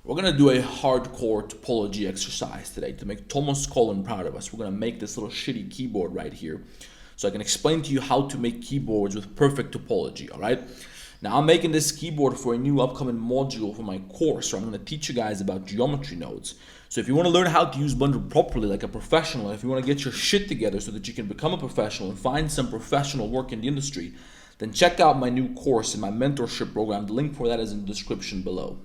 We're gonna do a hardcore topology exercise today to make Thomas Colin proud of us. We're gonna make this little shitty keyboard right here so I can explain to you how to make keyboards with perfect topology, all right? Now I'm making this keyboard for a new upcoming module for my course, where I'm gonna teach you guys about geometry nodes. So if you wanna learn how to use Blender properly like a professional, if you wanna get your shit together so that you can become a professional and find some professional work in the industry, then check out my new course and my mentorship program. The link for that is in the description below.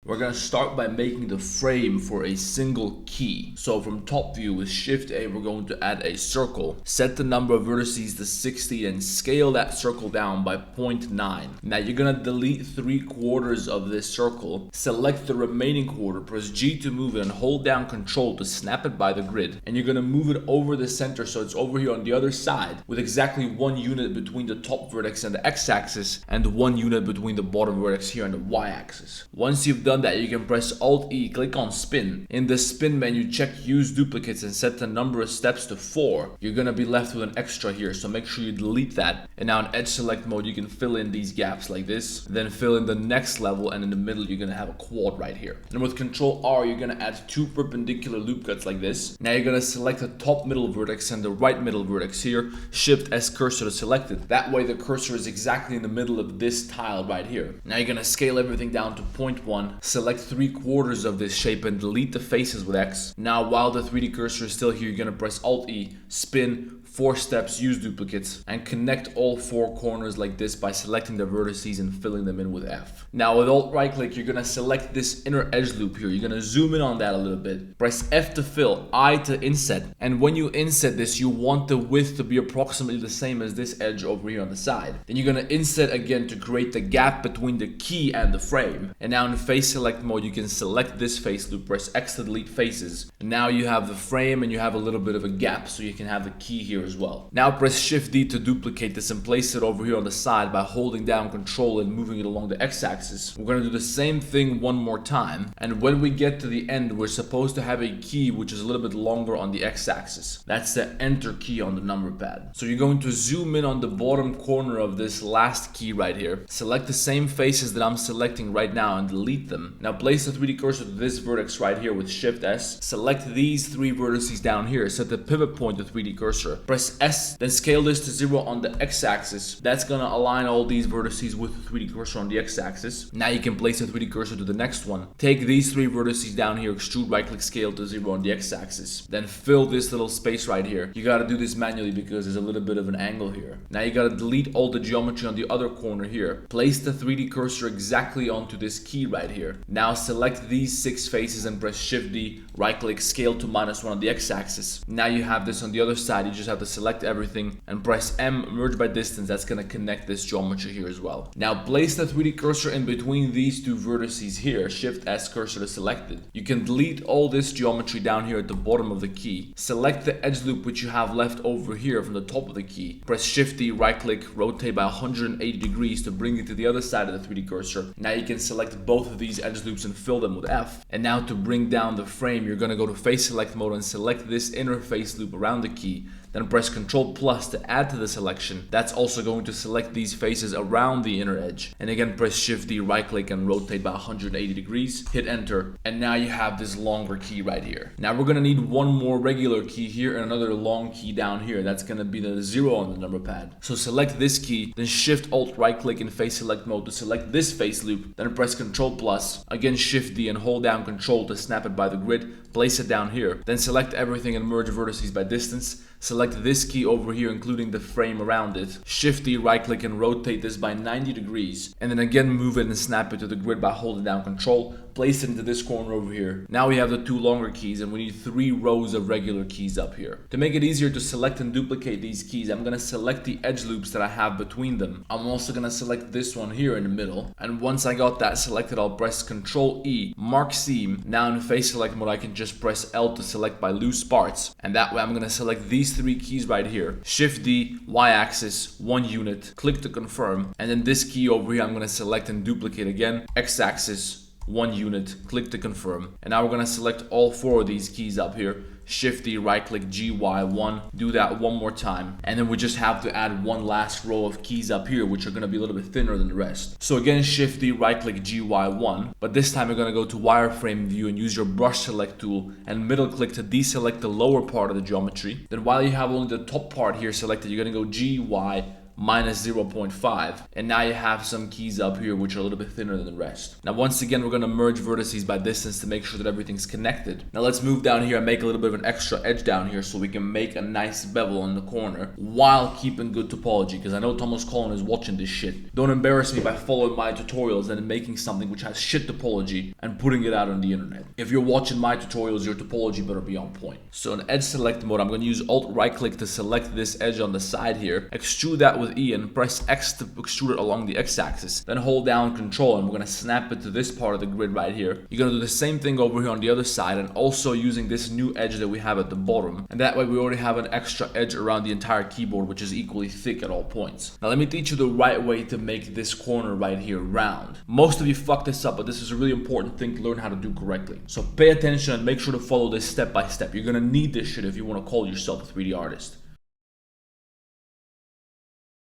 We're going to start by making the frame for a single key. So from top view with Shift A, we're going to add a circle, set the number of vertices to 60 and scale that circle down by 0.9. Now you're going to delete 3/4 of this circle, select the remaining quarter, press G to move it and hold down Control to snap it by the grid. And you're going to move it over the center so it's over here on the other side with exactly 1 unit between the top vertex and the X-axis and 1 unit between the bottom vertex here and the Y-axis. Once you've done that, you can press Alt E, click on spin. In the spin menu, check use duplicates and set the number of steps to 4. You're gonna be left with an extra here, so make sure you delete that. And now in edge select mode, you can fill in these gaps like this, then fill in the next level, and in the middle you're gonna have a quad right here. And with Control R, you're gonna add 2 perpendicular loop cuts like this. Now you're gonna select the top middle vertex and the right middle vertex here, Shift S cursor to select it. That way the cursor is exactly in the middle of this tile right here. Now you're gonna scale everything down to 0.1, select 3/4 of this shape and delete the faces with X. Now while the 3D cursor is still here, you're gonna press Alt E, spin, 4 steps, use duplicates, and connect all 4 corners like this by selecting the vertices and filling them in with F. Now with Alt right click, you're gonna select this inner edge loop here. You're gonna zoom in on that a little bit. Press F to fill, I to inset. And when you inset this, you want the width to be approximately the same as this edge over here on the side. Then you're gonna inset again to create the gap between the key and the frame. And now in face select mode, you can select this face loop, press X to delete faces. And now you have the frame and you have a little bit of a gap so you can have the key here as well. Now press Shift D to duplicate this and place it over here on the side by holding down Control and moving it along the X-axis. We're going to do the same thing one more time, and when we get to the end, we're supposed to have a key which is a little bit longer on the X-axis. That's the Enter key on the number pad. So you're going to zoom in on the bottom corner of this last key right here. Select the same faces that I'm selecting right now and delete them. Now place the 3D cursor to this vertex right here with Shift S. Select these 3 vertices down here. Set the pivot point to 3D cursor. Press S, then scale this to 0 on the X-axis. That's gonna align all these vertices with the 3D cursor on the X-axis. Now you can place the 3D cursor to the next one. Take these 3 vertices down here, extrude right click scale to 0 on the X-axis. Then fill this little space right here. You gotta do this manually because there's a little bit of an angle here. Now you gotta delete all the geometry on the other corner here. Place the 3D cursor exactly onto this key right here. Now select these 6 faces and press Shift D, right click scale to -1 on the X-axis. Now you have this on the other side. You just have to select everything and press M, merge by distance. That's going to connect this geometry here as well. Now place the 3D cursor in between these 2 vertices here, Shift S cursor to select it. You can delete all this geometry down here at the bottom of the key. Select the edge loop which you have left over here from the top of the key. Press Shift D, right click, rotate by 180 degrees to bring it to the other side of the 3D cursor. Now you can select both of these edge loops and fill them with F. And now to bring down the frame, you're going to go to face select mode and select this inner face loop around the key. Then press Ctrl plus to add to the selection. That's also going to select these faces around the inner edge. And again, press Shift D, right click and rotate by 180 degrees. Hit enter. And now you have this longer key right here. Now we're going to need one more regular key here and another long key down here. That's going to be the 0 on the number pad. So select this key, then Shift Alt right click in face select mode to select this face loop. Then press Ctrl plus. Again, Shift D and hold down Control to snap it by the grid. Place it down here. Then select everything and merge vertices by distance. Select this key over here, including the frame around it. Shift D, right click and rotate this by 90 degrees. And then again move it and snap it to the grid by holding down Control. Place it into this corner over here. Now we have the 2 longer keys and we need 3 rows of regular keys up here. To make it easier to select and duplicate these keys, I'm going to select the edge loops that I have between them. I'm also going to select this one here in the middle. And once I got that selected, I'll press Ctrl E, mark seam. Now in face select mode, I can just press L to select by loose parts. And that way I'm going to select these 3 keys right here. Shift D, Y-axis, 1 unit, click to confirm. And then this key over here, I'm going to select and duplicate again. X-axis, 1 unit, click to confirm. And now we're going to select all 4 of these keys up here. Shift D, right click GY1, do that one more time, and then we just have to add one last row of keys up here, which are going to be a little bit thinner than the rest. So again, Shift D, right click GY1, but this time you're going to go to wireframe view and use your brush select tool and middle click to deselect the lower part of the geometry. Then while you have only the top part here selected, you're going to go GY minus 0.5, and now you have some keys up here which are a little bit thinner than the rest. Now once again, we're going to merge vertices by distance to make sure that everything's connected. Now let's move down here and make a little bit of an extra edge down here so we can make a nice bevel on the corner while keeping good topology, because I know Thomas Cullen is watching this shit. Don't embarrass me by following my tutorials and making something which has shit topology and putting it out on the internet. If you're watching my tutorials, your topology better be on point. So in edge select mode, I'm going to use Alt right click to select this edge on the side here, extrude that with E and press X to extrude it along the X-axis. Then hold down Control and we're going to snap it to this part of the grid right here. You're going to do the same thing over here on the other side, and also using this new edge that we have at the bottom. And that way we already have an extra edge around the entire keyboard, which is equally thick at all points. Now let me teach you the right way to make this corner right here round. Most of you fuck this up, but this is a really important thing to learn how to do correctly. So pay attention and make sure to follow this step by step. You're going to need this shit if you want to call yourself a 3D artist.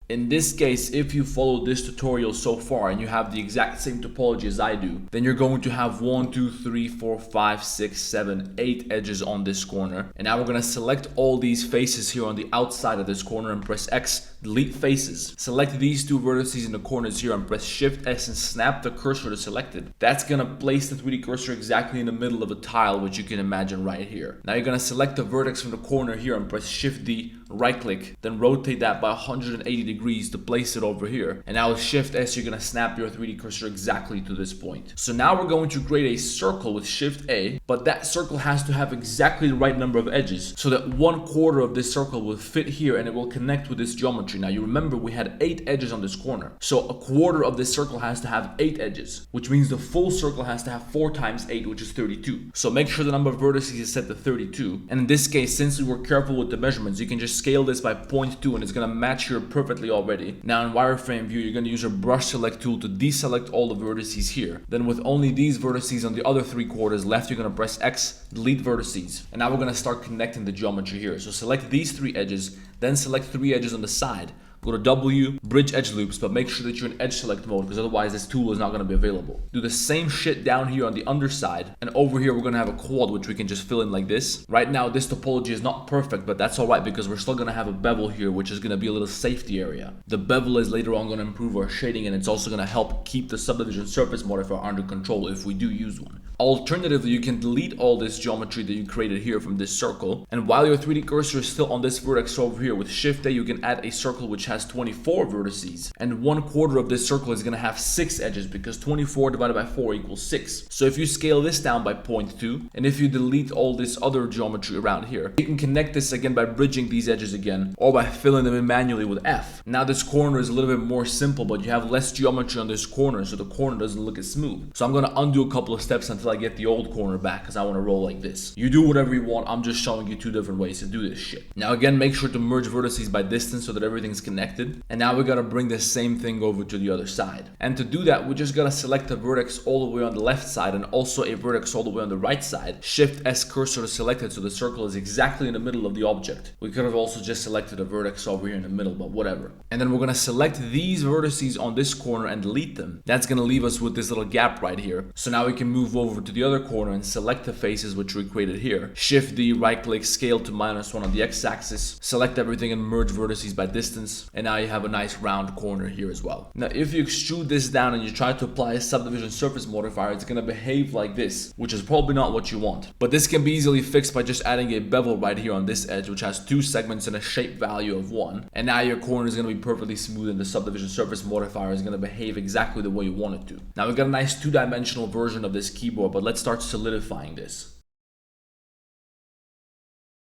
In this case, if you follow this tutorial so far and you have the exact same topology as I do, then you're going to have 1, 2, 3, 4, 5, 6, 7, 8 edges on this corner. And now we're going to select all these faces here on the outside of this corner and press X, delete faces. Select these two vertices in the corners here and press Shift S and snap the cursor to selected. That's going to place the 3D cursor exactly in the middle of a tile, which you can imagine right here. Now you're going to select the vertex from the corner here and press Shift D, right click, then rotate that by 180 degrees to place it over here. And now with Shift S, you're going to snap your 3D cursor exactly to this point. So now we're going to create a circle with Shift A, but that circle has to have exactly the right number of edges so that 1/4 of this circle will fit here and it will connect with this geometry. Now you remember we had 8 edges on this corner. So 1/4 of this circle has to have 8 edges, which means the full circle has to have 4 times 8, which is 32. So make sure the number of vertices is set to 32. And in this case, since we were careful with the measurements, you can just scale this by 0.2 and it's going to match here perfectly already. Now in wireframe view, you're going to use your brush select tool to deselect all the vertices here. Then with only these vertices on the other 3/4 left, you're going to press X, delete vertices. And now we're going to start connecting the geometry here. So select these 3 edges, then select 3 edges on the side. Go to W, bridge edge loops, but make sure that you're in edge select mode because otherwise this tool is not going to be available. Do the same shit down here on the underside, and over here we're going to have a quad which we can just fill in like this. Right now this topology is not perfect, but that's alright because we're still going to have a bevel here, which is going to be a little safety area. The bevel is later on going to improve our shading, and it's also going to help keep the subdivision surface modifier under control if we do use one. Alternatively, you can delete all this geometry that you created here from this circle, and while your 3D cursor is still on this vertex over here, with Shift A you can add a circle which has 24 vertices, and 1/4 of this circle is going to have 6 edges because 24 divided by 4 equals 6. So if you scale this down by 0.2, and if you delete all this other geometry around here, you can connect this again by bridging these edges again, or by filling them in manually with F. Now this corner is a little bit more simple, but you have less geometry on this corner, so the corner doesn't look as smooth. So I'm going to undo a couple of steps until I get the old corner back because I want to roll like this. You do whatever you want, I'm just showing you 2 different ways to do this shit. Now again, make sure to merge vertices by distance so that everything's connected. And now we gotta bring the same thing over to the other side. And to do that, we just gotta select a vertex all the way on the left side and also a vertex all the way on the right side. Shift S cursor to select it so the circle is exactly in the middle of the object. We could have also just selected a vertex over here in the middle, but whatever. And then we're gonna select these vertices on this corner and delete them. That's gonna leave us with this little gap right here. So now we can move over to the other corner and select the faces which we created here. Shift D, right click, scale to -1 on the X-axis, select everything and merge vertices by distance, and now you have a nice round corner here as well. Now if you extrude this down and you try to apply a subdivision surface modifier, it's going to behave like this, which is probably not what you want. But this can be easily fixed by just adding a bevel right here on this edge, which has 2 segments and a shape value of 1. And now your corner is going to be perfectly smooth and the subdivision surface modifier is going to behave exactly the way you want it to. Now we've got a nice 2-dimensional version of this keyboard, but let's start solidifying this.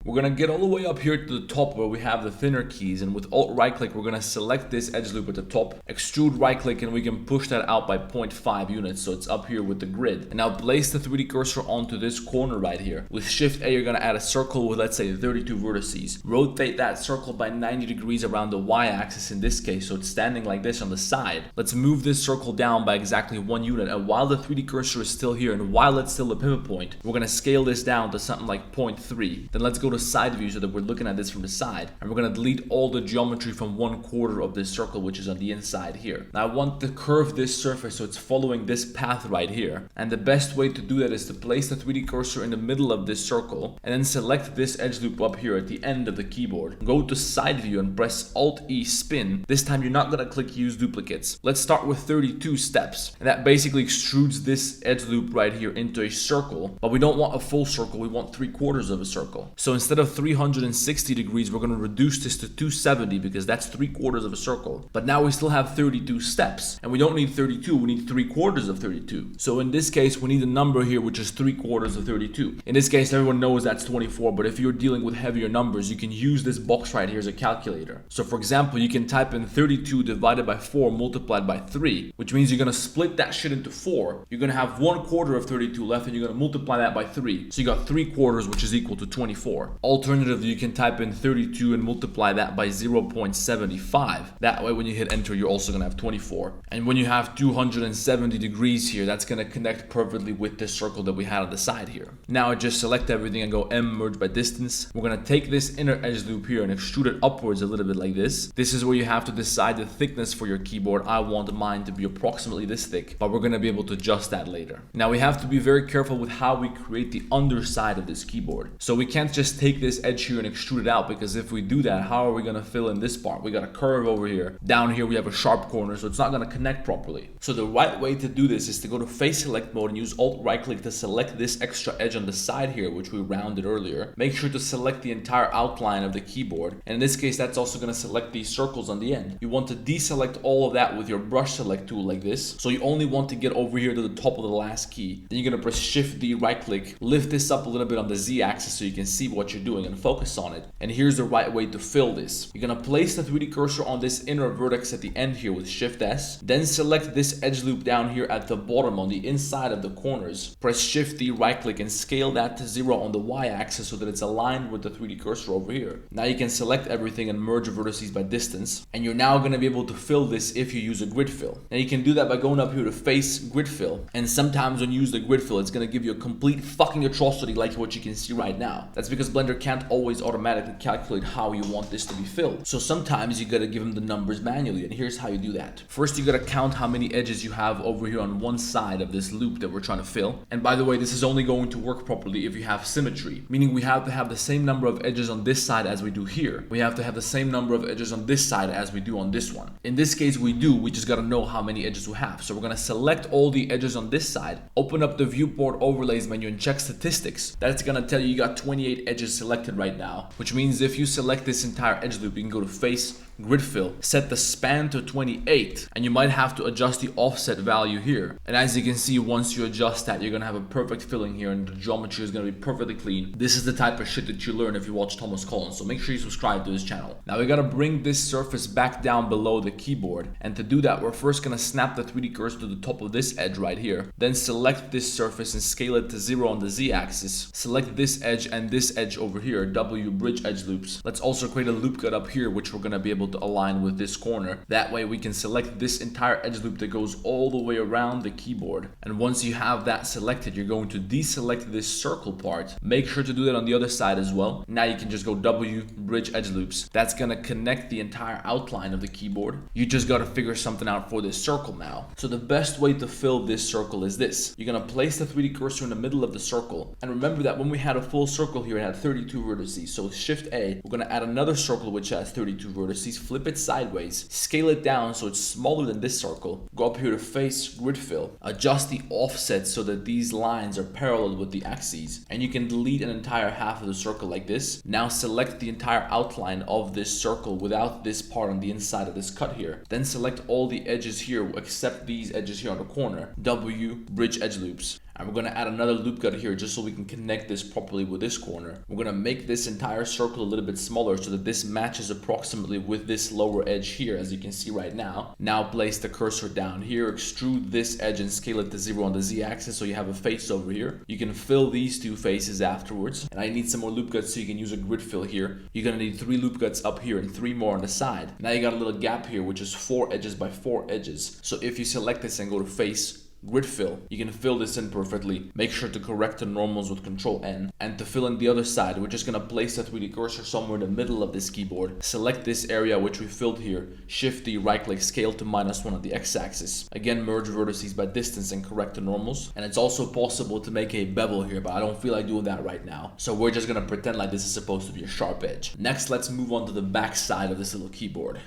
We're gonna get all the way up here to the top where we have the thinner keys, and with Alt right click we're gonna select this edge loop at the top, extrude right click, and we can push that out by 0.5 units so it's up here with the grid. And now place the 3D cursor onto this corner right here. With Shift A you're gonna add a circle with, let's say, 32 vertices. Rotate that circle by 90 degrees around the y-axis in this case, so it's standing like this on the side. Let's move this circle down by exactly 1 unit, and while the 3D cursor is still here and while it's still a pivot point, we're gonna scale this down to something like 0.3. Then let's go to side view so that we're looking at this from the side, and we're gonna delete all the geometry from 1/4 of this circle, which is on the inside here. Now I want to curve this surface so it's following this path right here, and the best way to do that is to place the 3D cursor in the middle of this circle and then select this edge loop up here at the end of the keyboard. Go to side view and press Alt E spin. This time you're not gonna click use duplicates. Let's start with 32 steps, and that basically extrudes this edge loop right here into a circle, but we don't want a full circle, we want 3/4 of a circle. So instead of 360 degrees we're gonna reduce this to 270 because that's 3/4 of a circle. But now we still have 32 steps, and we don't need 32, we need 3/4 of 32. So in this case we need a number here which is 3/4 of 32. In this case everyone knows that's 24, but if you're dealing with heavier numbers you can use this box right here as a calculator. So for example you can type in 32 divided by 4 multiplied by 3, which means you're gonna split that shit into 4. You're gonna have 1/4 of 32 left, and you're gonna multiply that by 3. So you got 3/4, which is equal to 24. Alternatively, you can type in 32 and multiply that by 0.75. That way when you hit enter you're also gonna have 24. And when you have 270 degrees here, that's gonna connect perfectly with this circle that we had on the side here. Now I just select everything and go M merge by distance. We're gonna take this inner edge loop here and extrude it upwards a little bit like this. This is where you have to decide the thickness for your keyboard. I want mine to be approximately this thick, but we're gonna be able to adjust that later. Now we have to be very careful with how we create the underside of this keyboard. So we can't just take this edge here and extrude it out, because if we do that, how are we gonna fill in this part? We got a curve over here. Down here we have a sharp corner, so it's not gonna connect properly. So the right way to do this is to go to face select mode and use Alt right click to select this extra edge on the side here, which we rounded earlier. Make sure to select the entire outline of the keyboard, and in this case that's also gonna select these circles on the end. You want to deselect all of that with your brush select tool like this. So you only want to get over here to the top of the last key. Then you're gonna press Shift D right click, lift this up a little bit on the Z axis so you can see what you're doing and focus on it. And here's the right way to fill this. You're gonna place the 3D cursor on this inner vertex at the end here with Shift S. Then select this edge loop down here at the bottom on the inside of the corners. Press Shift D right click and scale that to 0 on the Y axis so that it's aligned with the 3D cursor over here. Now you can select everything and merge vertices by distance. And you're now gonna be able to fill this if you use a grid fill. Now you can do that by going up here to face grid fill, and sometimes when you use the grid fill it's gonna give you a complete fucking atrocity like what you can see right now. That's because Blender can't always automatically calculate how you want this to be filled. So sometimes you gotta give them the numbers manually, and here's how you do that. First you gotta count how many edges you have over here on one side of this loop that we're trying to fill. And by the way, this is only going to work properly if you have symmetry, meaning we have to have the same number of edges on this side as we do here. We have to have the same number of edges on this side as we do on this one. In this case we do, we just gotta know how many edges we have. So we're gonna select all the edges on this side, open up the viewport overlays menu and check statistics. That's gonna tell you got 28 edges selected right now, which means if you select this entire edge loop, you can go to face, grid fill, set the span to 28, and you might have to adjust the offset value here. And as you can see, once you adjust that, you're gonna have a perfect filling here and the geometry is gonna be perfectly clean. This is the type of shit that you learn if you watch Thomas Collins, so make sure you subscribe to his channel. Now we gotta bring this surface back down below the keyboard, and to do that we're first gonna snap the 3D cursor to the top of this edge right here, then select this surface and scale it to 0 on the Z axis. Select this edge and this edge over here, W bridge edge loops. Let's also create a loop cut up here which we're gonna be able to align with this corner. That way we can select this entire edge loop that goes all the way around the keyboard. And once you have that selected, you're going to deselect this circle part. Make sure to do that on the other side as well. Now you can just go W bridge edge loops. That's gonna connect the entire outline of the keyboard. You just gotta figure something out for this circle now. So the best way to fill this circle is this. You're gonna place the 3D cursor in the middle of the circle. And remember that when we had a full circle here, it had 32 vertices. So with Shift A, we're gonna add another circle which has 32 vertices, flip it sideways, scale it down so it's smaller than this circle, go up here to face grid fill, adjust the offset so that these lines are parallel with the axes, and you can delete an entire half of the circle like this. Now select the entire outline of this circle without this part on the inside of this cut here. Then select all the edges here except these edges here on the corner, W bridge edge loops. And we're going to add another loop cut here just so we can connect this properly with this corner. We're going to make this entire circle a little bit smaller so that this matches approximately with this lower edge here, as you can see right now. Now place the cursor down here, extrude this edge and scale it to 0 on the z-axis so you have a face over here. You can fill these two faces afterwards. And I need some more loop cuts so you can use a grid fill here. You're going to need 3 loop cuts up here and 3 more on the side. Now you got a little gap here, which is 4 edges by 4 edges. So if you select this and go to face, grid fill, you can fill this in perfectly. Make sure to correct the normals with Control N. And to fill in the other side, we're just going to place the 3D cursor somewhere in the middle of this keyboard. Select this area which we filled here. Shift D, right click, scale to -1 on the x-axis. Again, merge vertices by distance and correct the normals. And it's also possible to make a bevel here, but I don't feel like doing that right now. So we're just going to pretend like this is supposed to be a sharp edge. Next, let's move on to the back side of this little keyboard.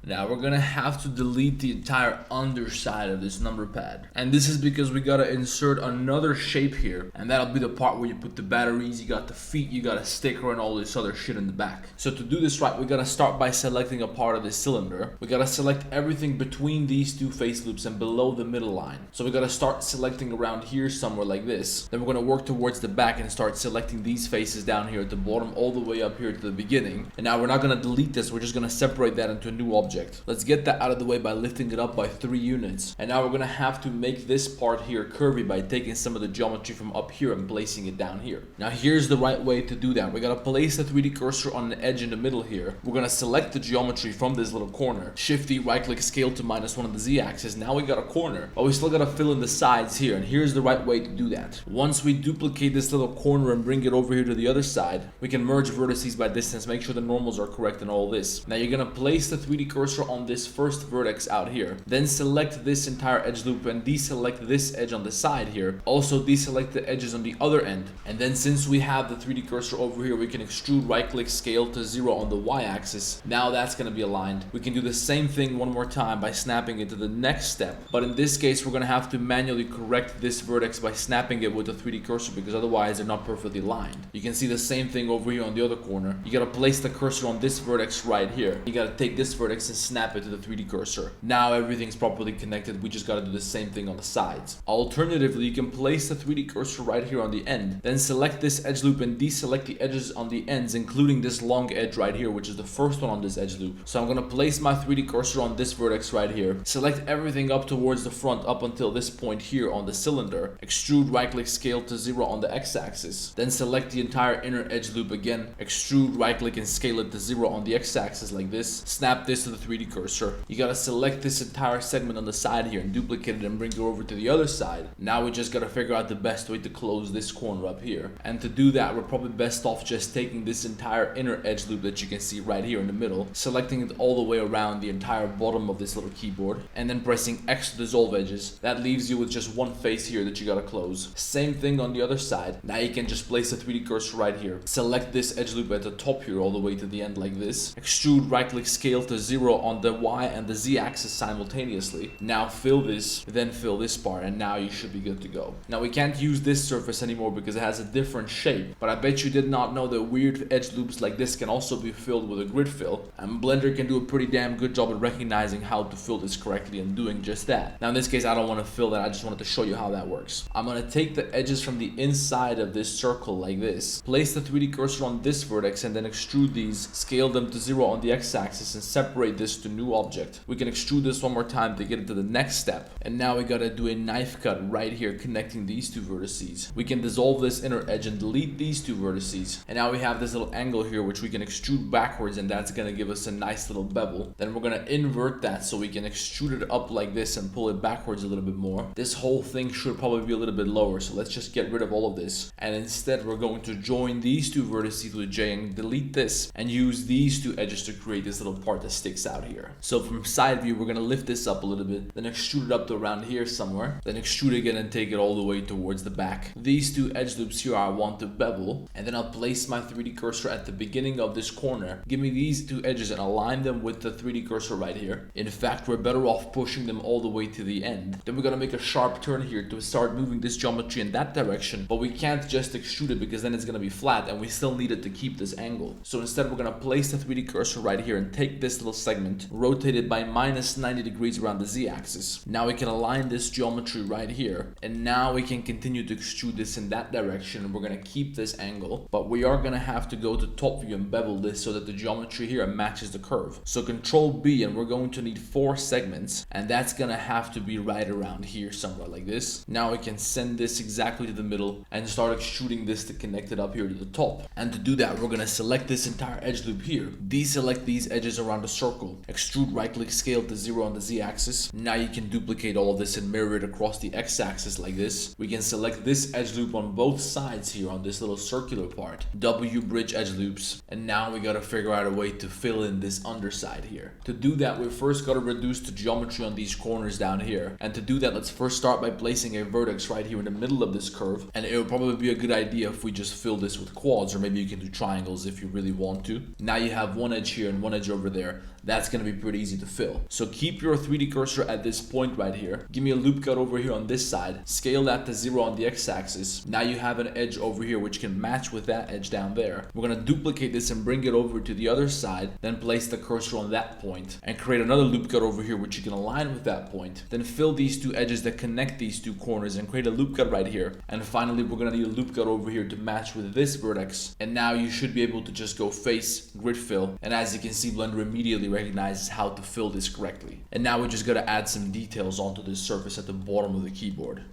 Now we're gonna have to delete the entire underside of this number pad. And this is because we gotta insert another shape here. And that'll be the part where you put the batteries, you got the feet, you got a sticker and all this other shit in the back. So to do this right, we gotta start by selecting a part of this cylinder. We gotta select everything between these two face loops and below the middle line. So we gotta start selecting around here somewhere like this. Then we're gonna work towards the back and start selecting these faces down here at the bottom all the way up here to the beginning. And now we're not gonna delete this, we're just gonna separate that into a new object. Let's get that out of the way by lifting it up by 3 units. And now we're gonna have to make this part here curvy by taking some of the geometry from up here and placing it down here. Now here's the right way to do that. We gotta place the 3D cursor on the edge in the middle here. We're gonna select the geometry from this little corner. Shift D, right click, scale to -1 on the z-axis. Now we got a corner, but we still gotta fill in the sides here. And here's the right way to do that. Once we duplicate this little corner and bring it over here to the other side, we can merge vertices by distance, make sure the normals are correct and all this. Now you're gonna place the 3D cursor on this first vertex out here. Then select this entire edge loop and deselect this edge on the side here. Also deselect the edges on the other end. And then since we have the 3D cursor over here, we can extrude, right click, scale to 0 on the y-axis. Now that's going to be aligned. We can do the same thing one more time by snapping it to the next step. But in this case, we're going to have to manually correct this vertex by snapping it with the 3D cursor because otherwise they're not perfectly aligned. You can see the same thing over here on the other corner. You got to place the cursor on this vertex right here. You got to take this vertex and snap it to the 3D cursor. Now everything's properly connected. We just got to do the same thing on the sides. Alternatively, you can place the 3D cursor right here on the end. Then select this edge loop and deselect the edges on the ends, including this long edge right here, which is the first one on this edge loop. So I'm going to place my 3D cursor on this vertex right here. Select everything up towards the front up until this point here on the cylinder. Extrude, right click, scale to 0 on the x-axis. Then select the entire inner edge loop again. Extrude, right click, and scale it to 0 on the x-axis like this. Snap this to the 3D cursor. You gotta select this entire segment on the side here and duplicate it and bring it over to the other side. Now we just gotta figure out the best way to close this corner up here. And to do that, we're probably best off just taking this entire inner edge loop that you can see right here in the middle, selecting it all the way around the entire bottom of this little keyboard, and then pressing X to dissolve edges. That leaves you with just one face here that you gotta close. Same thing on the other side. Now you can just place the 3D cursor right here. Select this edge loop at the top here all the way to the end like this. Extrude, right click, scale to 0 on the Y and the Z axis simultaneously. Now fill this, then fill this part, and now you should be good to go. Now we can't use this surface anymore because it has a different shape, but I bet you did not know that weird edge loops like this can also be filled with a grid fill, and Blender can do a pretty damn good job at recognizing how to fill this correctly and doing just that. Now in this case I don't want to fill that, I just wanted to show you how that works. I'm going to take the edges from the inside of this circle like this, place the 3D cursor on this vertex and then extrude these, scale them to 0 on the x-axis and separate this to new object. We can extrude this one more time to get it to the next step, and now we gotta do a knife cut right here connecting these two vertices. We can dissolve this inner edge and delete these two vertices, and now we have this little angle here which we can extrude backwards, and that's gonna give us a nice little bevel. Then we're gonna invert that so we can extrude it up like this and pull it backwards a little bit more. This whole thing should probably be a little bit lower, so let's just get rid of all of this, and instead we're going to join these two vertices with J and delete this and use these two edges to create this little part that sticks out here. So from side view, we're gonna lift this up a little bit, then extrude it up to around here somewhere, then extrude again and take it all the way towards the back. These two edge loops here I want to bevel, and then I'll place my 3D cursor at the beginning of this corner. Give me these two edges and align them with the 3D cursor right here. In fact, we're better off pushing them all the way to the end. Then we're gonna make a sharp turn here to start moving this geometry in that direction, but we can't just extrude it because then it's gonna be flat and we still need it to keep this angle. So instead we're gonna place the 3D cursor right here and take this little segment segment, rotate it by minus 90 degrees around the z-axis. Now we can align this geometry right here, and now we can continue to extrude this in that direction. We're going to keep this angle, but we are going to have to go to top view and bevel this so that the geometry here matches the curve. So Control B, and we're going to need 4 segments, and that's going to have to be right around here somewhere like this. Now we can send this exactly to the middle and start extruding this to connect it up here to the top. And to do that, we're going to select this entire edge loop here, deselect these edges around the circle, extrude right click scale to 0 on the z-axis. Now you can duplicate all of this and mirror it across the x-axis like this. We can select this edge loop on both sides here on this little circular part, W bridge edge loops, and now we got to figure out a way to fill in this underside here. To do that, we first got to reduce the geometry on these corners down here, and to do that, let's first start by placing a vertex right here in the middle of this curve, and it would probably be a good idea if we just fill this with quads, or maybe you can do triangles if you really want to. Now you have one edge here and one edge over there. That's going to be pretty easy to fill. So keep your 3D cursor at this point right here. Give me a loop cut over here on this side. Scale that to 0 on the x-axis. Now you have an edge over here which can match with that edge down there. We're going to duplicate this and bring it over to the other side. Then place the cursor on that point and create another loop cut over here which you can align with that point. Then fill these 2 edges that connect these 2 corners and create a loop cut right here. And finally, we're going to need a loop cut over here to match with this vertex. And now you should be able to just go face, grid fill. And as you can see, Blender immediately recognizes how to fill this correctly. And now we just got to add some details onto this surface at the bottom of the keyboard.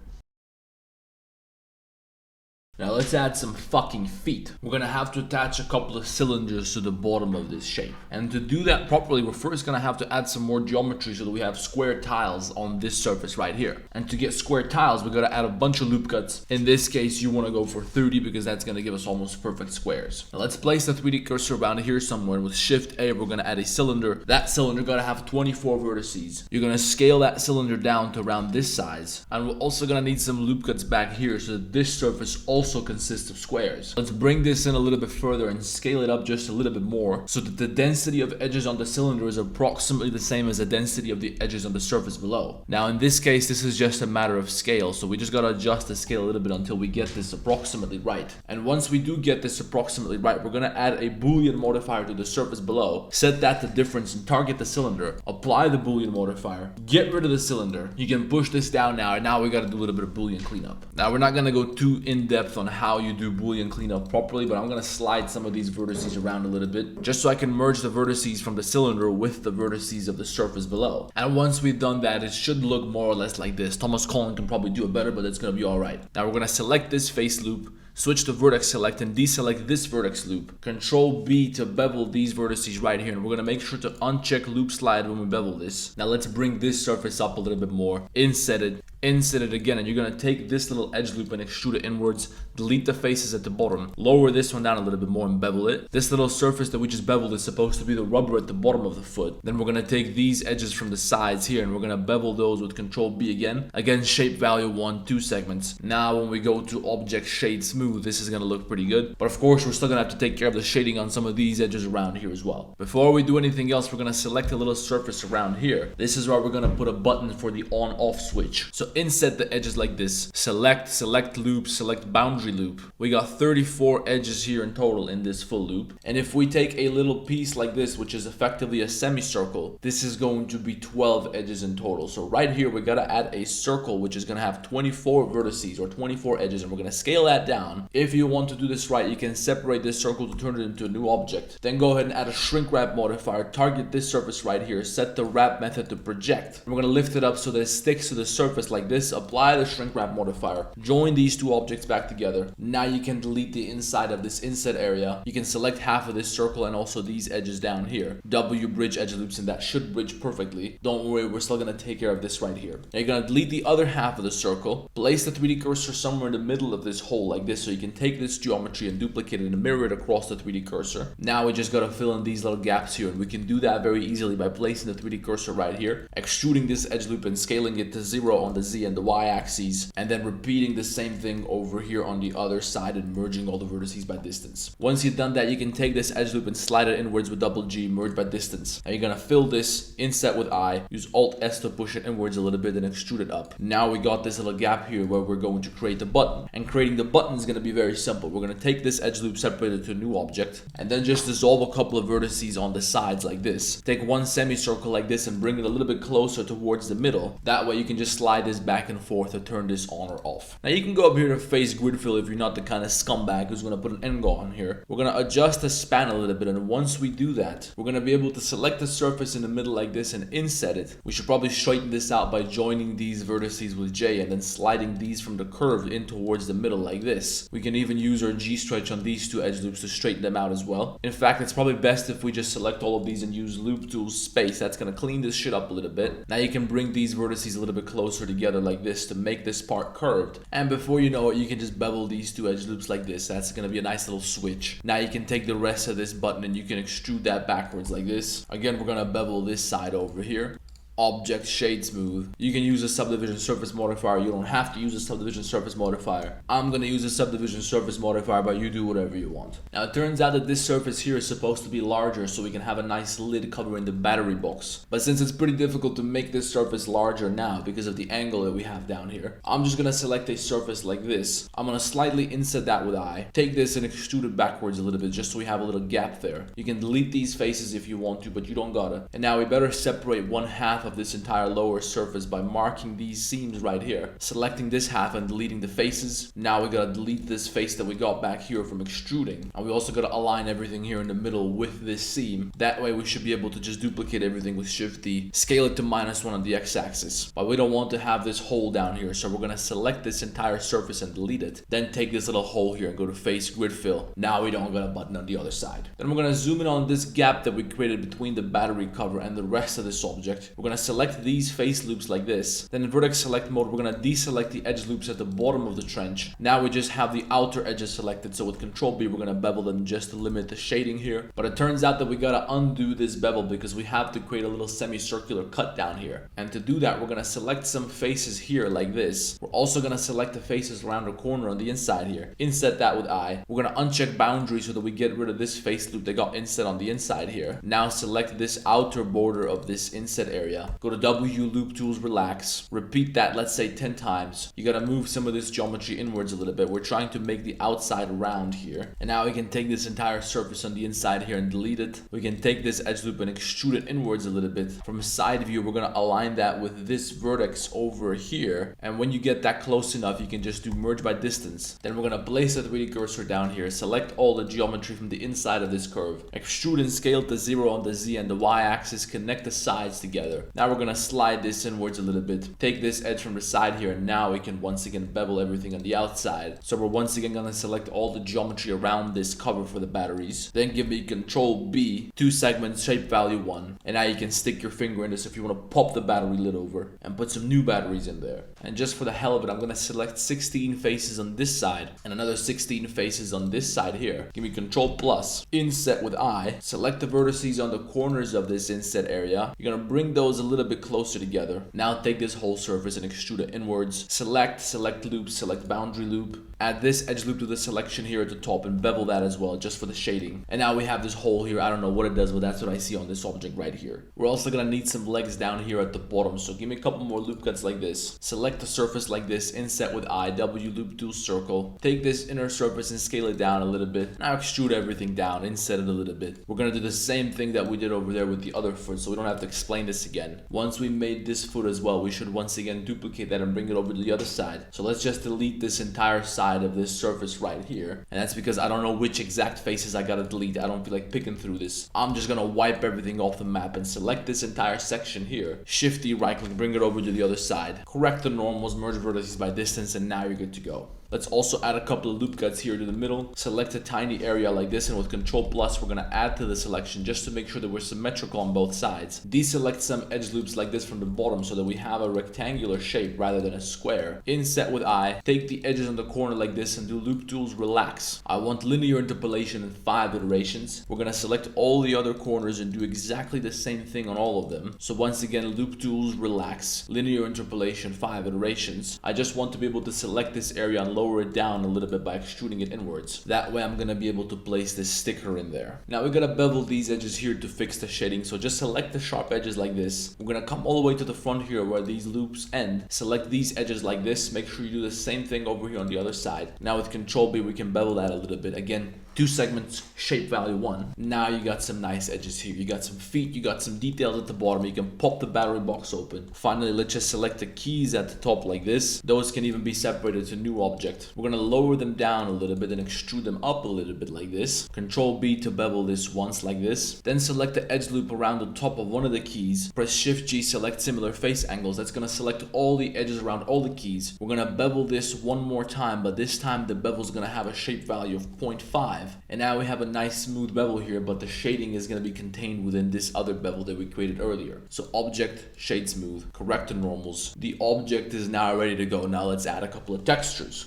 Now let's add some fucking feet. We're gonna have to attach a couple of cylinders to the bottom of this shape. And to do that properly, we're first gonna have to add some more geometry so that we have square tiles on this surface right here. And to get square tiles, we gotta add a bunch of loop cuts. In this case, you wanna go for 30 because that's gonna give us almost perfect squares. Now let's place the 3D cursor around here somewhere. With Shift A, we're gonna add a cylinder. That cylinder gotta have 24 vertices. You're gonna scale that cylinder down to around this size. And we're also gonna need some loop cuts back here so that this surface also consists of squares. Let's bring this in a little bit further and scale it up just a little bit more so that the density of edges on the cylinder is approximately the same as the density of the edges on the surface below. Now in this case, this is just a matter of scale, so we just gotta adjust the scale a little bit until we get this approximately right. And once we do get this approximately right, we're gonna add a Boolean modifier to the surface below, set that to difference and target the cylinder, apply the Boolean modifier, get rid of the cylinder. You can push this down now, and now we gotta do a little bit of Boolean cleanup. Now we're not gonna go too in depth on how you do Boolean cleanup properly, but I'm gonna slide some of these vertices around a little bit just so I can merge the vertices from the cylinder with the vertices of the surface below. And once we've done that, it should look more or less like this. Thomas Collin can probably do it better, but it's gonna be all right. Now we're gonna select this face loop, switch to vertex select and deselect this vertex loop. Control B to bevel these vertices right here, and we're gonna make sure to uncheck loop slide when we bevel this. Now let's bring this surface up a little bit more, inset it again, and you're gonna take this little edge loop and extrude it inwards, delete the faces at the bottom, lower this one down a little bit more and bevel it. This little surface that we just beveled is supposed to be the rubber at the bottom of the foot. Then we're gonna take these edges from the sides here and we're gonna bevel those with Control B again. Again, shape value 1, 2 segments. Now when we go to object shade smooth, this is gonna look pretty good. But of course, we're still gonna have to take care of the shading on some of these edges around here as well. Before we do anything else, we're gonna select a little surface around here. This is where we're gonna put a button for the on-off switch. So inset the edges like this. Select loop, select boundary loop. We got 34 edges here in total in this full loop. And if we take a little piece like this, which is effectively a semicircle, this is going to be 12 edges in total. So right here, we gotta add a circle, which is gonna have 24 vertices or 24 edges, and we're gonna scale that down. If you want to do this right, you can separate this circle to turn it into a new object. Then go ahead and add a shrink wrap modifier, target this surface right here, set the wrap method to project. And we're gonna lift it up so that it sticks to the surface like this, apply the shrink wrap modifier, join these 2 objects back together. Now you can delete the inside of this inset area. You can select half of this circle and also these edges down here. W bridge edge loops, and that should bridge perfectly. Don't worry, we're still gonna take care of this right here. Now you're gonna delete the other half of the circle, place the 3D cursor somewhere in the middle of this hole like this, so you can take this geometry and duplicate it and mirror it across the 3D cursor. Now we just gotta fill in these little gaps here, and we can do that very easily by placing the 3D cursor right here, extruding this edge loop and scaling it to 0 on the Z and the Y axes, and then repeating the same thing over here on the other side and merging all the vertices by distance. Once you've done that, you can take this edge loop and slide it inwards with double G, merge by distance. Now you're gonna fill this, inset with I, use Alt S to push it inwards a little bit and extrude it up. Now we got this little gap here where we're going to create the button. And creating the button is gonna be very simple. We're gonna take this edge loop, separate it to a new object, and then just dissolve a couple of vertices on the sides like this. Take one semicircle like this and bring it a little bit closer towards the middle. That way you can just slide this back and forth to turn this on or off. Now you can go up here to face grid fill if you're not the kind of scumbag who's gonna put an angle on here. We're gonna adjust the span a little bit, and once we do that, we're gonna be able to select the surface in the middle like this and inset it. We should probably straighten this out by joining these vertices with J and then sliding these from the curve in towards the middle like this. We can even use our G stretch on these two edge loops to straighten them out as well. In fact, it's probably best if we just select all of these and use loop tool space. That's gonna clean this shit up a little bit. Now you can bring these vertices a little bit closer together like this to make this part curved. And before you know it, you can just bevel these two edge loops like this. That's gonna be a nice little switch. Now you can take the rest of this button and you can extrude that backwards like this. Again, we're gonna bevel this side over here. Object shade smooth. You can use a subdivision surface modifier. You don't have to use a subdivision surface modifier. I'm gonna use a subdivision surface modifier, but you do whatever you want. Now it turns out that this surface here is supposed to be larger so we can have a nice lid covering the battery box. But since it's pretty difficult to make this surface larger now because of the angle that we have down here, I'm just gonna select a surface like this. I'm gonna slightly inset that with I. Take this and extrude it backwards a little bit just so we have a little gap there. You can delete these faces if you want to, but you don't gotta. And now we better separate one half of this entire lower surface by marking these seams right here, selecting this half and deleting the faces. Now we gotta delete this face that we got back here from extruding, and we also gotta align everything here in the middle with this seam. That way we should be able to just duplicate everything with Shift D, scale it to -1 on the x-axis. But we don't want to have this hole down here, so we're gonna select this entire surface and delete it. Then take this little hole here and go to face grid fill. Now we don't got a button on the other side. Then we're gonna zoom in on this gap that we created between the battery cover and the rest of this object. We're gonna select these face loops like this. Then in vertex select mode, we're gonna deselect the edge loops at the bottom of the trench. Now we just have the outer edges selected, so with Control B we're gonna bevel them just to limit the shading here. But it turns out that we gotta undo this bevel because we have to create a little semicircular cut down here. And to do that, we're gonna select some faces here like this. We're also gonna select the faces around the corner on the inside here. Inset that with I. We're gonna uncheck boundary so that we get rid of this face loop that got inset on the inside here. Now select this outer border of this inset area. Go to W loop tools, relax. Repeat that, let's say 10 times. You gotta move some of this geometry inwards a little bit. We're trying to make the outside round here. And now we can take this entire surface on the inside here and delete it. We can take this edge loop and extrude it inwards a little bit. From a side view, we're gonna align that with this vertex over here. And when you get that close enough, you can just do merge by distance. Then we're gonna place the 3D cursor down here. Select all the geometry from the inside of this curve. Extrude and scale to 0 on the Z and the Y axis. Connect the sides together. Now we're gonna slide this inwards a little bit. Take this edge from the side here, and now we can once again bevel everything on the outside. So we're once again gonna select all the geometry around this cover for the batteries. Then give me Control B, 2 segments, shape value 1. And now you can stick your finger in this if you want to pop the battery lid over and put some new batteries in there. And just for the hell of it, I'm gonna select 16 faces on this side and another 16 faces on this side here. Give me Control plus, inset with I. Select the vertices on the corners of this inset area. You're gonna bring those a little bit closer together. Now take this whole surface and extrude it inwards. Select loop, select boundary loop. Add this edge loop to the selection here at the top and bevel that as well, just for the shading. And now we have this hole here. I don't know what it does, but that's what I see on this object right here. We're also gonna need some legs down here at the bottom, so give me a couple more loop cuts like this. Select the surface like this, inset with I, W loop tool circle. Take this inner surface and scale it down a little bit. Now extrude everything down, inset it a little bit. We're gonna do the same thing that we did over there with the other foot, so we don't have to explain this again. Once we made this foot as well, we should once again duplicate that and bring it over to the other side. So let's just delete this entire side of this surface right here. And that's because I don't know which exact faces I gotta delete. I don't feel like picking through this. I'm just gonna wipe everything off the map and select this entire section here. Shift D, right click, bring it over to the other side. Correct the normals, merge vertices by distance, and now you're good to go. Let's also add a couple of loop cuts here to the middle. Select a tiny area like this, and with Control Plus, we're gonna add to the selection just to make sure that we're symmetrical on both sides. Deselect some edge loops like this from the bottom so that we have a rectangular shape rather than a square. Inset with I, take the edges on the corner like this and do Loop Tools Relax. I want linear interpolation in 5 iterations. We're gonna select all the other corners and do exactly the same thing on all of them. So once again, Loop Tools Relax, linear interpolation 5 iterations. I just want to be able to select this area and lower it down a little bit by extruding it inwards. That way I'm gonna be able to place this sticker in there. Now we're gonna bevel these edges here to fix the shading. So just select the sharp edges like this. We're gonna come all the way to the front here where these loops end. Select these edges like this. Make sure you do the same thing over here on the other side. Now with Control B, we can bevel that a little bit. Again, 2 segments, shape value 1. Now you got some nice edges here. You got some feet, you got some details at the bottom. You can pop the battery box open. Finally, let's just select the keys at the top like this. Those can even be separated to new object. We're gonna lower them down a little bit and extrude them up a little bit like this. Control B to bevel this once like this. Then select the edge loop around the top of one of the keys. Press Shift G, select similar face angles. That's gonna select all the edges around all the keys. We're gonna bevel this one more time, but this time the bevel is gonna have a shape value of 0.5. And now we have a nice smooth bevel here, but the shading is going to be contained within this other bevel that we created earlier. So object, shade smooth, correct to normals. The object is now ready to go. Now let's add a couple of textures.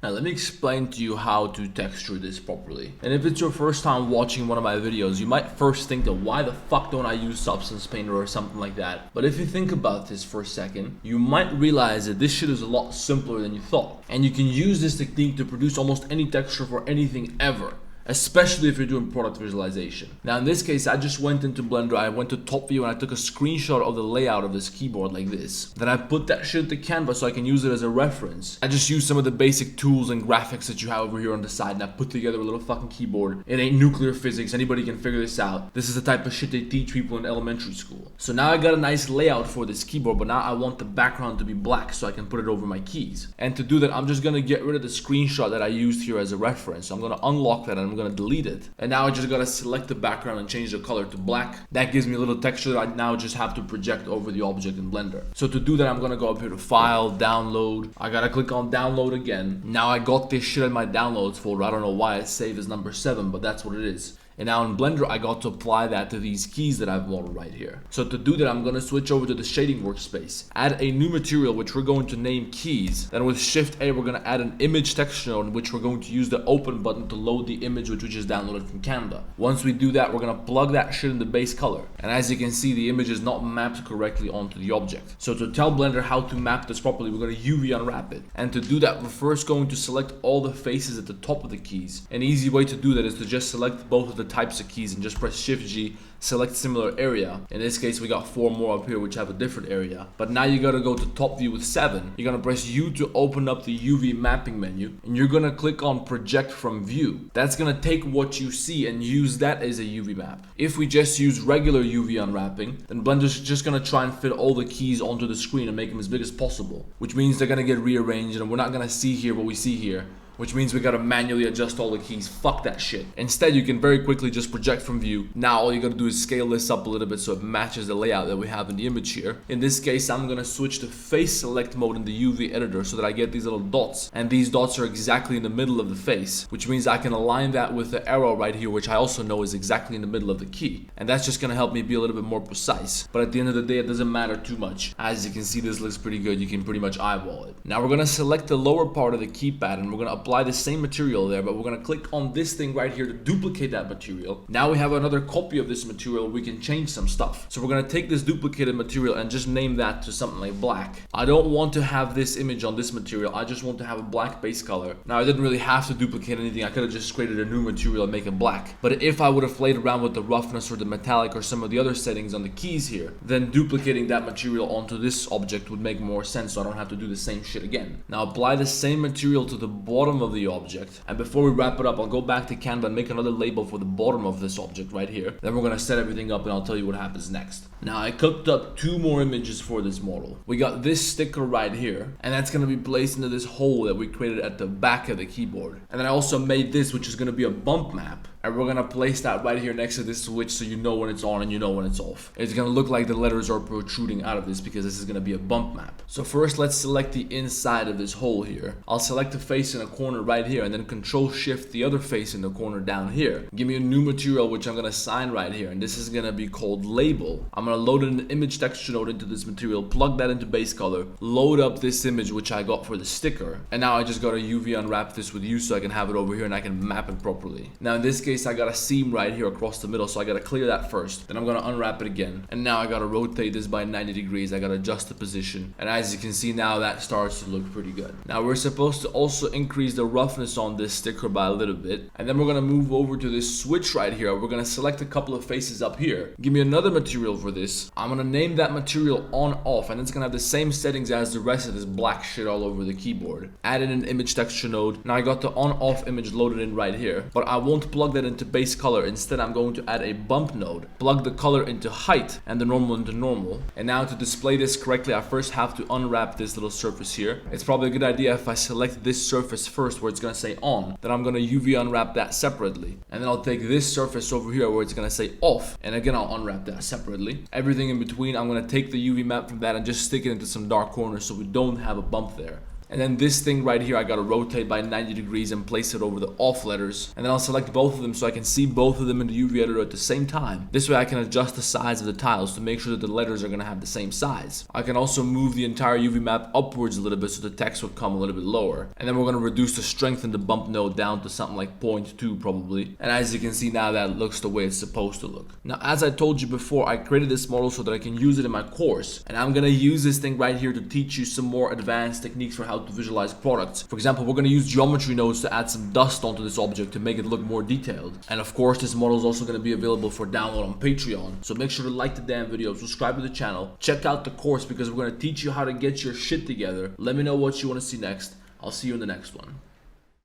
Now let me explain to you how to texture this properly. And if it's your first time watching one of my videos, you might first think that why the fuck don't I use Substance Painter or something like that. But if you think about this for a second, you might realize that this shit is a lot simpler than you thought. And you can use this technique to produce almost any texture for anything ever. Especially if you're doing product visualization. Now in this case, I just went into Blender, I went to top view and I took a screenshot of the layout of this keyboard like this. Then I put that shit to Canva so I can use it as a reference. I just used some of the basic tools and graphics that you have over here on the side, and I put together a little fucking keyboard. It ain't nuclear physics, anybody can figure this out. This is the type of shit they teach people in elementary school. So now I got a nice layout for this keyboard, but now I want the background to be black so I can put it over my keys. And to do that, I'm just gonna get rid of the screenshot that I used here as a reference. So I'm gonna unlock that and I'm gonna delete it. And now I just gotta select the background and change the color to black. That gives me a little texture that I now just have to project over the object in Blender. So to do that, I'm gonna go up here to File, Download. I gotta click on Download again. Now I got this shit in my Downloads folder. I don't know why it's saved as number 7, but that's what it is. And now in Blender, I got to apply that to these keys that I've modeled right here. So to do that, I'm gonna switch over to the shading workspace, add a new material, which we're going to name keys. Then with Shift A, we're gonna add an image texture node, in which we're going to use the open button to load the image, which we just downloaded from Canva. Once we do that, we're gonna plug that shit in the base color. And as you can see, the image is not mapped correctly onto the object. So to tell Blender how to map this properly, we're gonna UV unwrap it. And to do that, we're first going to select all the faces at the top of the keys. An easy way to do that is to just select both of the types of keys and just press Shift G, select similar area. In this case, we got 4 more up here which have a different area. But now you gotta go to top view with 7. You're gonna press U to open up the UV mapping menu, and you're gonna click on project from view. That's gonna take what you see and use that as a UV map. If we just use regular UV unwrapping, then Blender's just gonna try and fit all the keys onto the screen and make them as big as possible, which means they're gonna get rearranged and we're not gonna see here what we see here, which means we gotta manually adjust all the keys. Fuck that shit. Instead, you can very quickly just project from view. Now all you gotta do is scale this up a little bit so it matches the layout that we have in the image here. In this case, I'm gonna switch to face select mode in the UV editor so that I get these little dots. And these dots are exactly in the middle of the face, which means I can align that with the arrow right here, which I also know is exactly in the middle of the key. And that's just gonna help me be a little bit more precise. But at the end of the day, it doesn't matter too much. As you can see, this looks pretty good. You can pretty much eyeball it. Now we're gonna select the lower part of the keypad and we're gonna apply the same material there, but we're gonna click on this thing right here to duplicate that material. Now we have another copy of this material. We can change some stuff. So we're gonna take this duplicated material and just name that to something like black. I don't want to have this image on this material. I just want to have a black base color. Now I didn't really have to duplicate anything. I could have just created a new material and make it black. But if I would have played around with the roughness or the metallic or some of the other settings on the keys here, then duplicating that material onto this object would make more sense, so I don't have to do the same shit again. Now apply the same material to the bottom of the object. And before we wrap it up, I'll go back to Canva and make another label for the bottom of this object right here. Then we're gonna set everything up and I'll tell you what happens next. Now I cooked up 2 more images for this model. We got this sticker right here, and that's gonna be placed into this hole that we created at the back of the keyboard. And then I also made this, which is gonna be a bump map. and we're gonna place that right here next to this switch so you know when it's on and you know when it's off. It's gonna look like the letters are protruding out of this because this is gonna be a bump map. So first let's select the inside of this hole here. I'll select the face in a corner right here and then Control Shift the other face in the corner down here. Give me a new material which I'm gonna assign right here, and this is gonna be called label. I'm gonna load an image texture node into this material, plug that into base color, load up this image which I got for the sticker, and now I just gotta UV unwrap this with you so I can have it over here and I can map it properly. Now in this case I got a seam right here across the middle, so I gotta clear that first. Then I'm gonna unwrap it again, and now I gotta rotate this by 90 degrees. I gotta adjust the position, and as you can see now that starts to look pretty good. Now we're supposed to also increase the roughness on this sticker by a little bit, and then we're gonna move over to this switch right here. We're gonna select a couple of faces up here. Give me another material for this. I'm gonna name that material on off, and it's gonna have the same settings as the rest of this black shit all over the keyboard. Add in an image texture node. Now I got the on off image loaded in right here, but I won't plug that into base color. Instead I'm going to add a bump node, plug the color into height and the normal into normal. And now to display this correctly, I first have to unwrap this little surface here. It's probably a good idea if I select this surface first where it's gonna say on, then I'm gonna UV unwrap that separately, and then I'll take this surface over here where it's gonna say off, and again I'll unwrap that separately. Everything in between, I'm gonna take the UV map from that and just stick it into some dark corners so we don't have a bump there. And then this thing right here, I gotta rotate by 90 degrees and place it over the off letters. And then I'll select both of them so I can see both of them in the UV editor at the same time. This way I can adjust the size of the tiles to make sure that the letters are gonna have the same size. I can also move the entire UV map upwards a little bit so the text would come a little bit lower. And then we're gonna reduce the strength in the bump node down to something like 0.2 probably. And as you can see now, that looks the way it's supposed to look. Now, as I told you before, I created this model so that I can use it in my course. And I'm gonna use this thing right here to teach you some more advanced techniques for how to visualize products. For example, we're going to use geometry nodes to add some dust onto this object to make it look more detailed. And of course, this model is also going to be available for download on Patreon. So make sure to like the damn video, subscribe to the channel, check out the course because we're going to teach you how to get your shit together. Let me know what you want to see next. I'll see you in the next one.